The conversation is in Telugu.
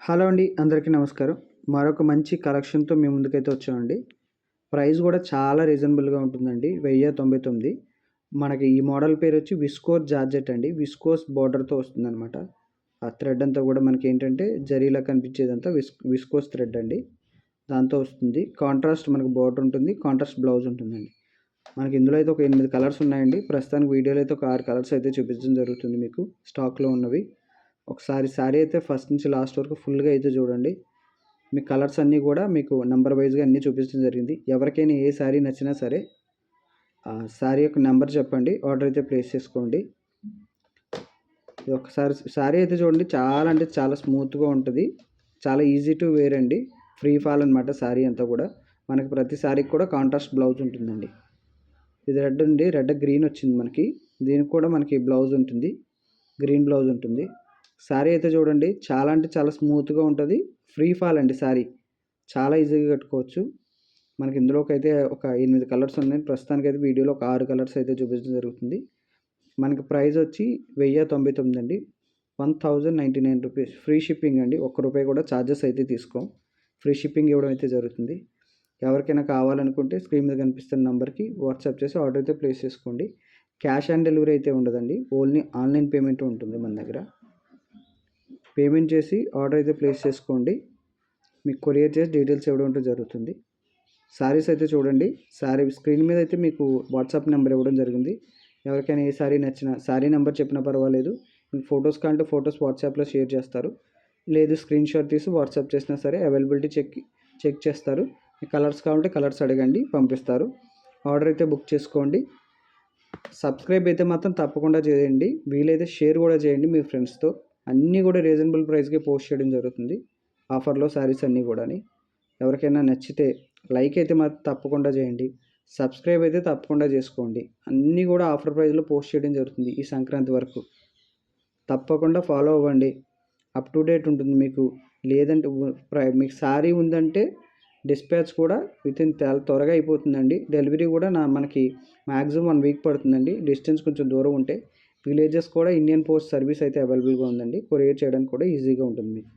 హలో అండి, అందరికీ నమస్కారం. మరొక మంచి కలెక్షన్‌తో మీ ముందుకైతే వచ్చామండి. ప్రైస్ కూడా చాలా రీజనబుల్‌గా ఉంటుందండి. 1099. మనకి ఈ మోడల్ పేరొచ్చి విస్కోస్ జార్జెట్ అండి. విస్కోస్ బోర్డర్‌తో వస్తుందనమాట. ఆ థ్రెడ్ అంతా కూడా మనకేంటంటే జరీలా కనిపించేదంతా విస్కోస్ థ్రెడ్ అండి. దాంతో వస్తుంది. కాంట్రాస్ట్ మనకు బోర్డర్ ఉంటుంది. కాంట్రాస్ట్ బ్లౌజ్ ఉంటుందండి. మనకి ఇందులో అయితే ఒక 8 కలర్స్ ఉన్నాయండి. ప్రస్తుతానికి వీడియోలో అయితే ఒక 6 కలర్స్ అయితే చూపించడం జరుగుతుంది మీకు స్టాక్‌లో ఉన్నవి. ఒకసారి శారీ అయితే ఫస్ట్ నుంచి లాస్ట్ వరకు ఫుల్గా అయితే చూడండి. మీ కలర్స్ అన్నీ కూడా మీకు నెంబర్ వైజ్గా అన్నీ చూపించడం జరిగింది. ఎవరికైనా ఏ శారీ నచ్చినా సరే ఆ శారీ యొక్క నెంబర్ చెప్పండి, ఆర్డర్ అయితే ప్లేస్ చేసుకోండి. ఒకసారి శారీ అయితే చూడండి, చాలా అంటే చాలా స్మూత్గా ఉంటుంది. చాలా ఈజీ టు వేర్ అండి. ఫ్రీ ఫాల్ అనమాట శారీ అంతా కూడా. మనకి ప్రతి శారీకి కూడా కాంట్రాస్ట్ బ్లౌజ్ ఉంటుందండి. ఇది రెడ్ అండి, రెడ్ గ్రీన్ వచ్చింది మనకి. దీనికి కూడా మనకి బ్లౌజ్ ఉంటుంది, గ్రీన్ బ్లౌజ్ ఉంటుంది. శారీ అయితే చూడండి, చాలా అంటే చాలా స్మూత్గా ఉంటుంది. ఫ్రీ ఫాల్ అండి శారీ. చాలా ఈజీగా కట్టుకోవచ్చు. మనకి ఇందులోకి అయితే ఒక 8 కలర్స్ ఉన్నాయి. ప్రస్తుతానికైతే వీడియోలో ఒక 6 కలర్స్ అయితే చూపించడం జరుగుతుంది. మనకి ప్రైస్ వచ్చి 1099 అండి. 1099 రూపీస్. ఫ్రీ షిప్పింగ్ అండి. ₹1 కూడా ఛార్జెస్ అయితే తీసుకోం. ఫ్రీ షిప్పింగ్ ఇవ్వడం అయితే జరుగుతుంది. ఎవరికైనా కావాలనుకుంటే స్క్రీన్ మీద కనిపిస్తున్న నెంబర్కి వాట్సాప్ చేసి ఆర్డర్ అయితే ప్లేస్ చేసుకోండి. క్యాష్ ఆన్ డెలివరీ అయితే ఉండదండి. ఓన్లీ ఆన్లైన్ పేమెంట్ ఉంటుంది మన దగ్గర. పేమెంట్ చేసి ఆర్డర్ అయితే ప్లేస్ చేసుకోండి. మీకు కొరియర్ చేసి డీటెయిల్స్ ఇవ్వడం అయితే జరుగుతుంది. శారీస్ అయితే చూడండి, శారీ స్క్రీన్ మీద అయితే మీకు వాట్సాప్ నెంబర్ ఇవ్వడం జరిగింది. ఎవరికైనా ఏ శారీ నచ్చినా శారీ నెంబర్ చెప్పినా పర్వాలేదు. మీకు ఫొటోస్ కంటే ఫొటోస్ వాట్సాప్లో షేర్ చేస్తారు. లేదు స్క్రీన్ షాట్ తీసి వాట్సాప్ చేసినా సరే అవైలబిలిటీ చెక్ చేస్తారు. మీ కలర్స్ కావాలంటే కలర్స్ అడగండి, పంపిస్తారు. ఆర్డర్ అయితే బుక్ చేసుకోండి. సబ్స్క్రైబ్ అయితే మాత్రం తప్పకుండా చేయండి. వీలైతే షేర్ కూడా చేయండి మీ ఫ్రెండ్స్తో. అన్నీ కూడా రీజనబుల్ ప్రైస్కే పోస్ట్ చేయడం జరుగుతుంది. ఆఫర్లో శారీస్ అన్నీ కూడా. ఎవరికైనా నచ్చితే లైక్ అయితే మాత్రం తప్పకుండా చేయండి. సబ్స్క్రైబ్ అయితే తప్పకుండా చేసుకోండి. అన్నీ కూడా ఆఫర్ ప్రైస్లో పోస్ట్ చేయడం జరుగుతుంది ఈ సంక్రాంతి వరకు. తప్పకుండా ఫాలో అవ్వండి. అప్ టు డేట్ ఉంటుంది మీకు. లేదంటే మీకు శారీ ఉందంటే డిస్పాచ్ కూడా వితిన్ త్వరగా అయిపోతుందండి. డెలివరీ కూడా మనకి మ్యాక్సిమం 1 వీక్ పడుతుందండి. డిస్టెన్స్ కొంచెం దూరం ఉంటే. విలేజెస్ కూడా ఇండియన్ పోస్ట్ సర్వీస్ అయితే అవైలబుల్గా ఉందండి. కొరియర్ చేయడానికి కూడా ఈజీగా ఉంటుంది మీకు.